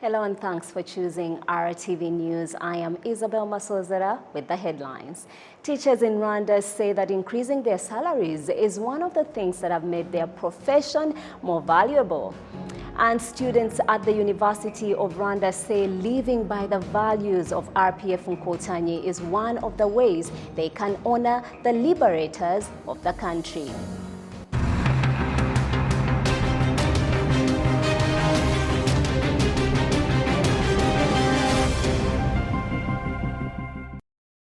Hello and thanks for choosing RTV News. I am Isabel Masozera with the headlines. Teachers in Rwanda say that increasing their salaries is one of the things that have made their profession more valuable. And students at the University of Rwanda say living by the values of RPF Nkotanyi is one of the ways they can honor the liberators of the country.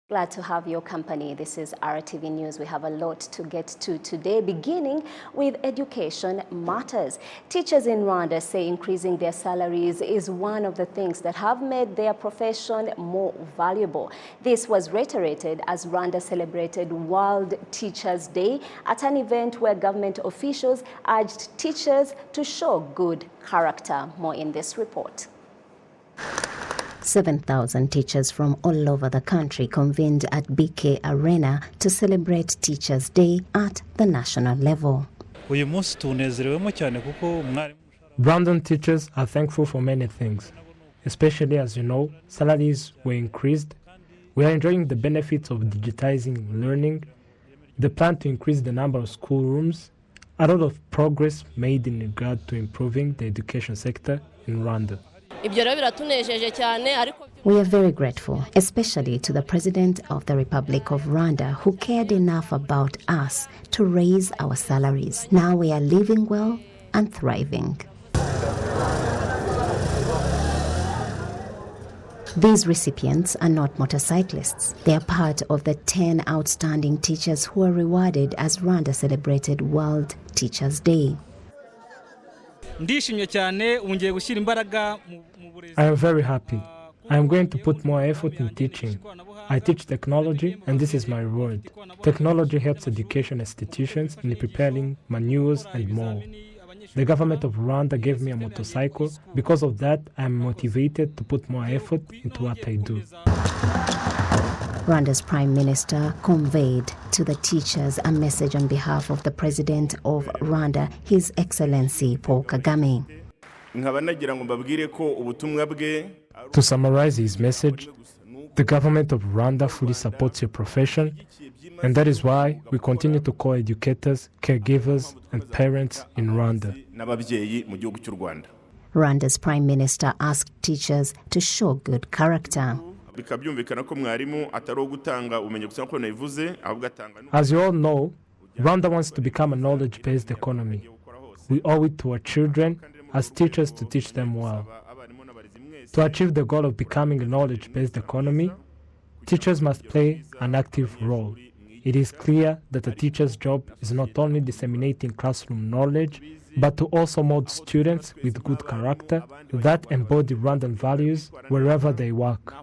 Glad to have your company. This is RTV News. We have a lot to get to today, beginning with education matters. Teachers in Rwanda say increasing their salaries is one of the things that have made their profession more valuable. This was reiterated as Rwanda celebrated World Teachers' Day at an event where government officials urged teachers to show good character. More in this report. 7,000 teachers from all over the country convened at BK Arena to celebrate Teachers' Day at the national level. Rwandan teachers are thankful for many things, especially, as you know, salaries were increased. We are enjoying the benefits of digitizing learning, the plan to increase the number of schoolrooms, a lot of progress made in regard to improving the education sector in Rwanda. We are very grateful, especially to the President of the Republic of Rwanda, who cared enough about us to raise our salaries. Now we are living well and thriving. These recipients are not motorcyclists. They are part of the 10 outstanding teachers who are rewarded as Rwanda celebrated World Teachers' Day. I am very happy. I am going to put more effort in teaching. I teach technology, and this is my reward. Technology helps education institutions in preparing manuals and more. The government of Rwanda gave me a motorcycle. Because of that, I am motivated to put more effort into what I do. Rwanda's Prime Minister conveyed to the teachers a message on behalf of the President of Rwanda, His Excellency Paul Kagame. To summarize his message, the government of Rwanda fully supports your profession, and that is why we continue to call educators, caregivers, and parents in Rwanda. Rwanda's Prime Minister asked teachers to show good character. As you all know, Rwanda wants to become a knowledge-based economy. We owe it to our children as teachers to teach them well. To achieve the goal of becoming a knowledge-based economy, teachers must play an active role. It is clear that a teacher's job is not only disseminating classroom knowledge, but to also mold students with good character that embody Rwandan values wherever they work.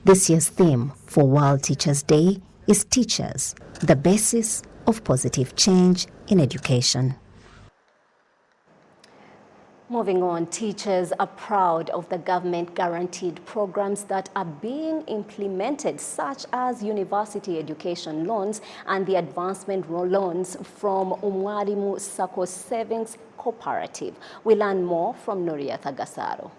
This year's theme for World Teachers' Day is Teachers, the basis of positive change in education. Moving on, teachers are proud of the government-guaranteed programs that are being implemented, such as university education loans and the advancement loans from Umwarimu Sacco Savings Cooperative. We learn more from Nuria Tagasaro.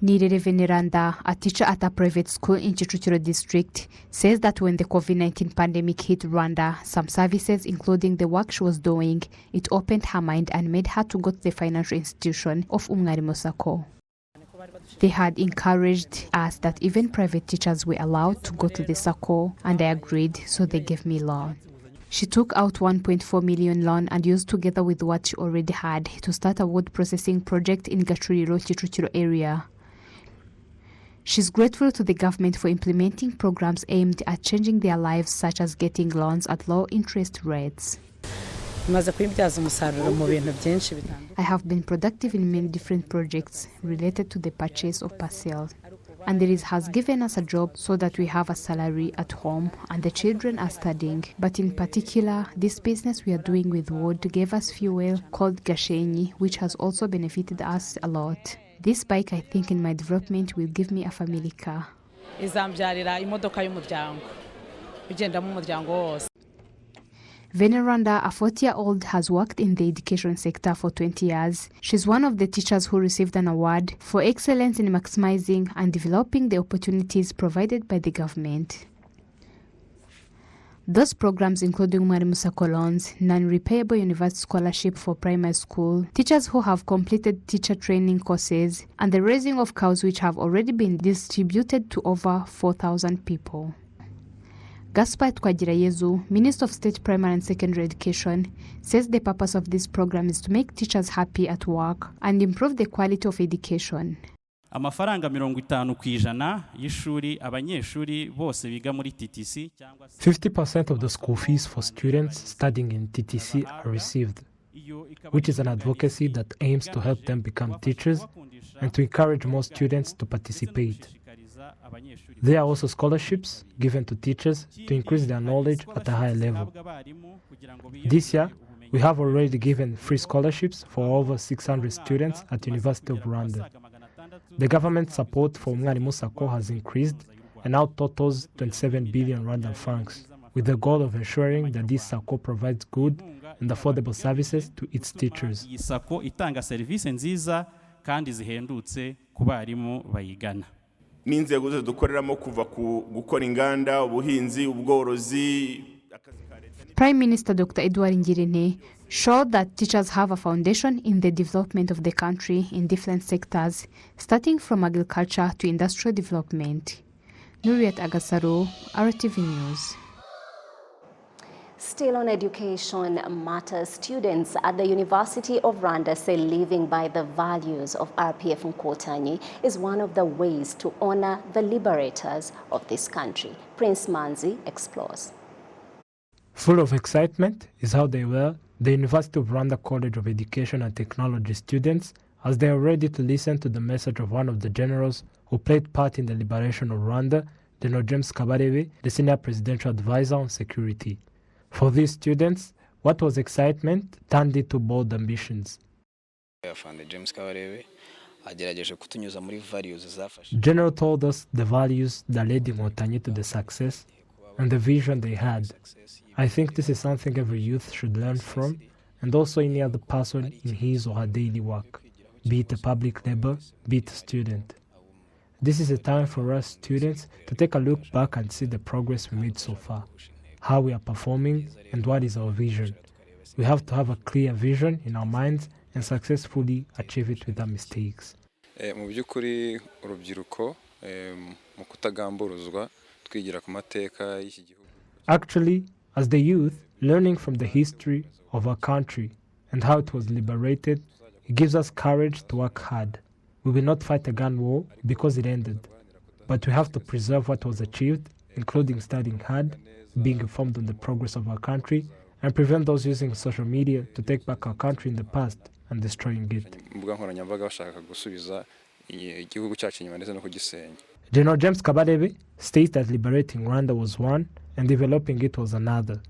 Nirere Veneranda, a teacher at a private school in Chichuchiro district, says that when the COVID-19 pandemic hit Rwanda, some services, including the work she was doing, it opened her mind and made her to go to the financial institution of Umwarimu Sacco. They had encouraged us that even private teachers were allowed to go to the Sacco, and I agreed, so they gave me loan. She took out 1.4 million loan and used together with what she already had to start a wood processing project in Gachuriro, Chichuchiro area. She's grateful to the government for implementing programs aimed at changing their lives, such as getting loans at low interest rates. I have been productive in many different projects related to the purchase of parcels, and it has given us a job so that we have a salary at home and the children are studying. But in particular, this business we are doing with wood gave us fuel called Gashenyi, which has also benefited us a lot. This bike, I think, in my development will give me a family car. Veneranda, a 40-year-old, has worked in the education sector for 20 years. She's one of the teachers who received an award for excellence in maximizing and developing the opportunities provided by the government. Those programs including Mwalimu Sacco loans, non-repayable university scholarship for primary school, teachers who have completed teacher training courses, and the raising of cows which have already been distributed to over 4,000 people. Gaspar Twagirayezu, Minister of State Primary and Secondary Education, says the purpose of this program is to make teachers happy at work and improve the quality of education. Amafaranga 50% y'ishuri abanyeshuri bose biga muri TTC. 50% of the school fees for students studying in TTC are received, which is an advocacy that aims to help them become teachers and to encourage more students to participate. There are also scholarships given to teachers to increase their knowledge at a higher level. This year, we have already given free scholarships for over 600 students at the University of Rwanda. The government support for Mwalimu Sacco has increased and now totals 27 billion Rwandan francs, with the goal of ensuring that this Sacco provides good and affordable services to its teachers. Iyi Sacco itanga serivisi nziza kandi zihendutse ku barimu bayigana. N'inzego zose dukoreramo kuva ku gukora inganda, ubuhinzi, ubworozi. Prime Minister Dr. Edward Ngirente showed that teachers have a foundation in the development of the country in different sectors, starting from agriculture to industrial development. Nuriat Agasaru, RTV News. Still on education matters, students at the University of Rwanda say living by the values of RPF Nkotanyi is one of the ways to honor the liberators of this country. Prince Manzi explores. Full of excitement is how they were, the University of Rwanda College of Education and Technology students, as they are ready to listen to the message of one of the generals who played part in the liberation of Rwanda, General James Kabarebe, the Senior Presidential Advisor on Security. For these students, what was excitement turned into bold ambitions. General told us the values that led Inkotanyi to the success and the vision they had. I think this is something every youth should learn from, and also any other person in his or her daily work, be it a public labor, be it a student. This is a time for us students to take a look back and see the progress we made so far, how we are performing, and what is our vision. We have to have a clear vision in our minds and successfully achieve it without mistakes. Mu by'ukuri urubyiruko mu kutagamburuzwa twigira ku mateka y'iki gihugu. Actually, as the youth, learning from the history of our country and how it was liberated, it gives us courage to work hard. We will not fight a gun war because it ended, but we have to preserve what was achieved, including studying hard, being informed on the progress of our country, and prevent those using social media to take back our country in the past and destroying it. General James Kabarebe states that liberating Rwanda was one and developing it was another.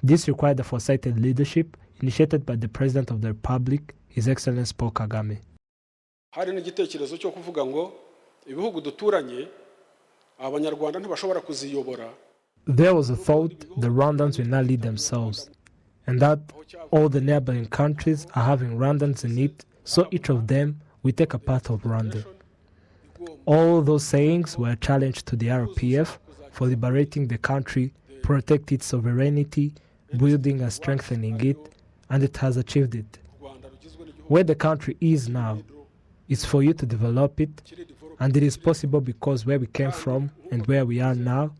This required the foresighted leadership initiated by the President of the Republic, His Excellency Paul Kagame. Hari n'igitekerezo cyo kuvuga ngo ibihugu duturanye abanyarwanda ntibashobora kuziyobora. There was a thought the Rwandans will not lead themselves, and that all the neighboring countries are having Rwandans in it, so each of them will take a part of Rwanda. All those sayings were a challenge to the RPF for liberating the country, protect its sovereignty, building and strengthening it, and it has achieved it. Where the country is now is for you to develop it, and it is possible because where we came from and where we are now,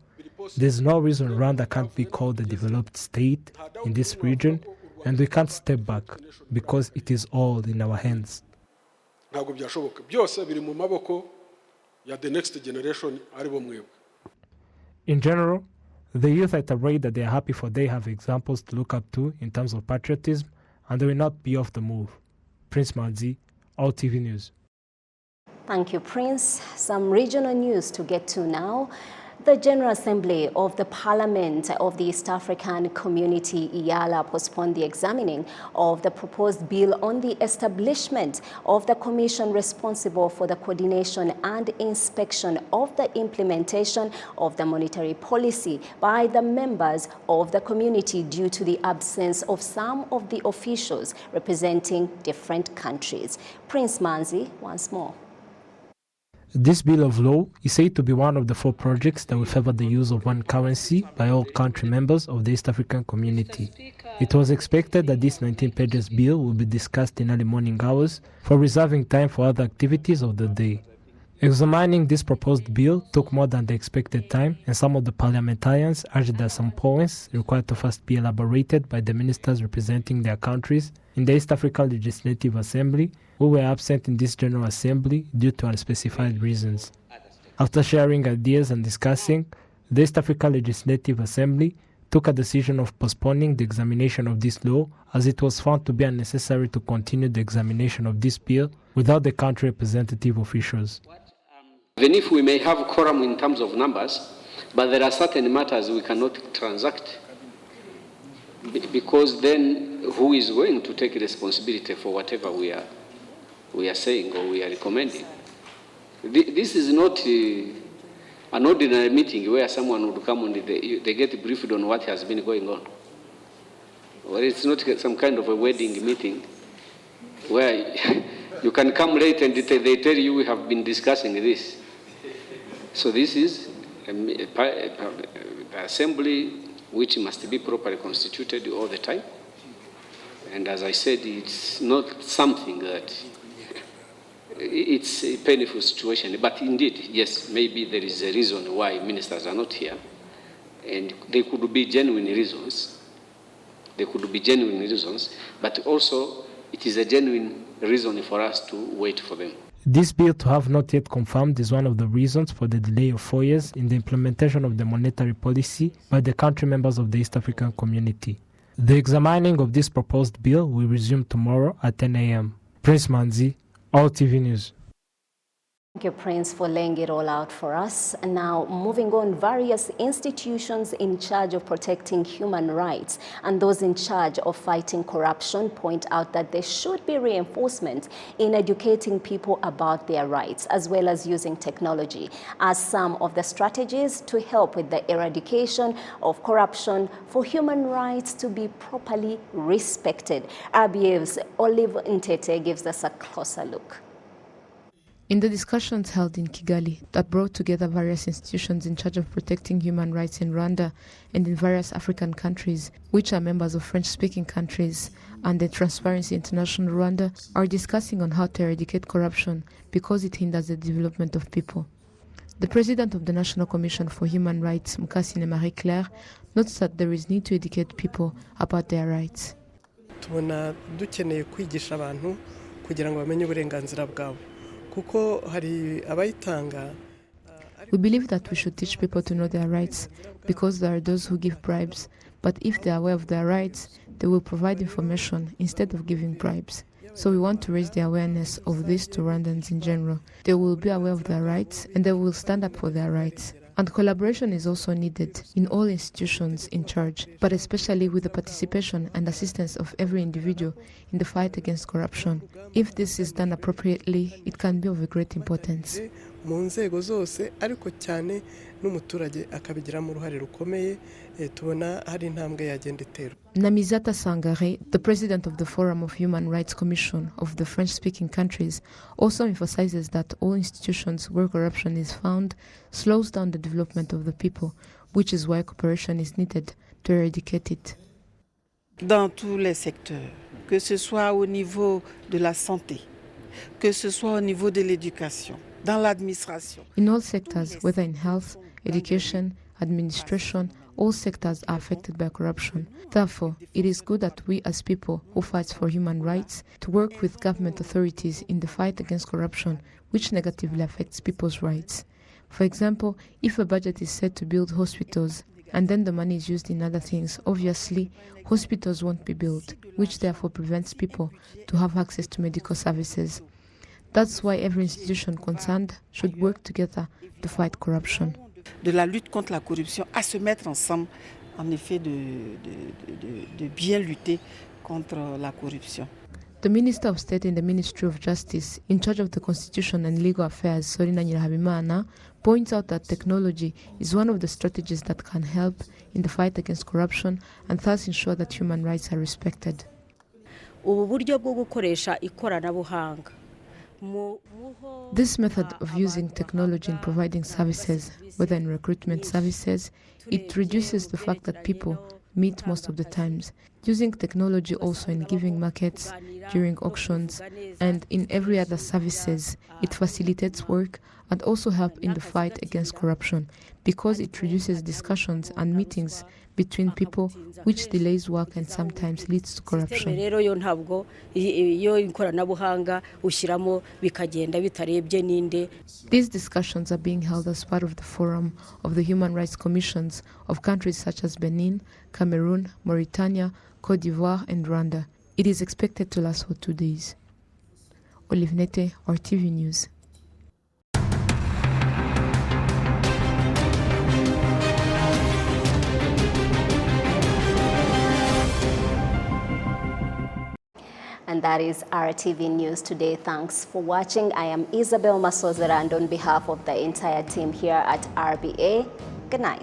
there's no reason Rwanda can't be called a developed state in this region, and we can't step back because it is all in our hands. Ntabwo byashoboka byose biri mu maboko ya the next generation aribo mwebwe. In general, the youth at a rate that they are happy for they have examples to look up to in terms of patriotism, and they will not be off the move. Prince Madzi, All TV News. Thank you, Prince. Some regional news to get to now. The General Assembly of the Parliament of the East African Community, IALA, postponed the examining of the proposed bill on the establishment of the commission responsible for the coordination and inspection of the implementation of the monetary policy by the members of the community due to the absence of some of the officials representing different countries. Prince Manzi once more. This bill of law is said to be one of the 4 projects that will favor the use of one currency by all country members of the East African Community. It was expected that this 19 pages bill will be discussed in early morning hours for reserving time for other activities of the day. Examining this proposed bill took more than the expected time, and some of the parliamentarians urged that some points required to first be elaborated by the ministers representing their countries in the East African Legislative Assembly, who were absent in this General Assembly due to unspecified reasons. After sharing ideas and discussing, the East African Legislative Assembly took a decision of postponing the examination of this law as it was found to be unnecessary to continue the examination of this bill without the country representative officials. Even if we may have quorum in terms of numbers, but there are certain matters we cannot transact, because then who is going to take responsibility for whatever we are saying or we are recommending? This is not an ordinary meeting where someone would come and they get briefed on what has been going on. Or it's not some kind of a wedding meeting where you can come late and they tell you we have been discussing this. So this is an assembly which must be properly constituted all the time. And as I said, it's not something that it's a painful situation. But indeed, yes, maybe there is a reason why ministers are not here. And there could be genuine reasons. But also it is a genuine reason for us to wait for them. This bill, to have not yet confirmed, is one of the reasons for the delay of 4 years in the implementation of the monetary policy by the country members of the East African Community. The examining of this proposed bill will resume tomorrow at 10 a.m. Prince Manzi, All TV News. Thank you, Prince, for laying it all out for us. And now, moving on, various institutions in charge of protecting human rights and those in charge of fighting corruption point out that there should be reinforcement in educating people about their rights, as well as using technology as some of the strategies to help with the eradication of corruption for human rights to be properly respected. RBA's Olive Ntete gives us a closer look. In the discussions held in Kigali that brought together various institutions in charge of protecting human rights in Rwanda and in various African countries, which are members of French-speaking countries, and the Transparency International Rwanda, are discussing on how to eradicate corruption because it hinders the development of people. The president of the National Commission for Human Rights, Mukasine Marie-Claire, notes that there is need to educate people about their rights. Tubona dukeneye kwigisha abantu kugira ngo bamenye uburenganzira bwabo. We believe that we should teach people to know their rights because there are those who give bribes, but if they are aware of their rights, they will provide information instead of giving bribes. So we want to raise the awareness of this to Rwandans in general. They will be aware of their rights and they will stand up for their rights. And collaboration is also needed in all institutions in charge, but especially with the participation and assistance of every individual in the fight against corruption. If this is done appropriately, it can be of a great importance. Namizata Sangare, the president of the Forum of Human Rights Commission of the French-speaking countries, also emphasizes that all institutions where corruption is found slows down the development of the people, which is why cooperation is needed to eradicate it. Dans tous les secteurs, que ce soit au niveau de la santé, que ce soit au niveau de l'éducation, dans l'administration. In all sectors, whether in health, education, administration, all sectors are affected by corruption. Therefore, it is good that we as people who fight for human rights to work with government authorities in the fight against corruption, which negatively affects people's rights. For example, if a budget is set to build hospitals and then the money is used in other things, obviously, hospitals won't be built, which therefore prevents people to have access to medical services. That's why every institution concerned should work together to fight corruption. de la lutte contre la corruption à se mettre ensemble, en effet, de bien lutter contre la corruption. The Minister of State in the Ministry of Justice, in charge of the Constitution and Legal Affairs, Sorina Nyirahabimana, points out that technology is one of the strategies that can help in the fight against corruption and thus ensure that human rights are respected. This method of using technology in providing services, whether in recruitment services, it reduces the fact that people meet most of the times. Using technology also in giving markets, during auctions, and in every other services, it facilitates work and also help in the fight against corruption because it reduces discussions and meetings between people, which delays work and sometimes leads to corruption. These discussions are being held as part of the forum of the Human Rights Commissions of countries such as Benin, Cameroon, Mauritania, Cote d'Ivoire, and Rwanda. It is expected to last for 2 days. Olive Nete, RTV News. And that is RTV News today. Thanks for watching. I am Isabel Masozera, and on behalf of the entire team here at RBA, good night.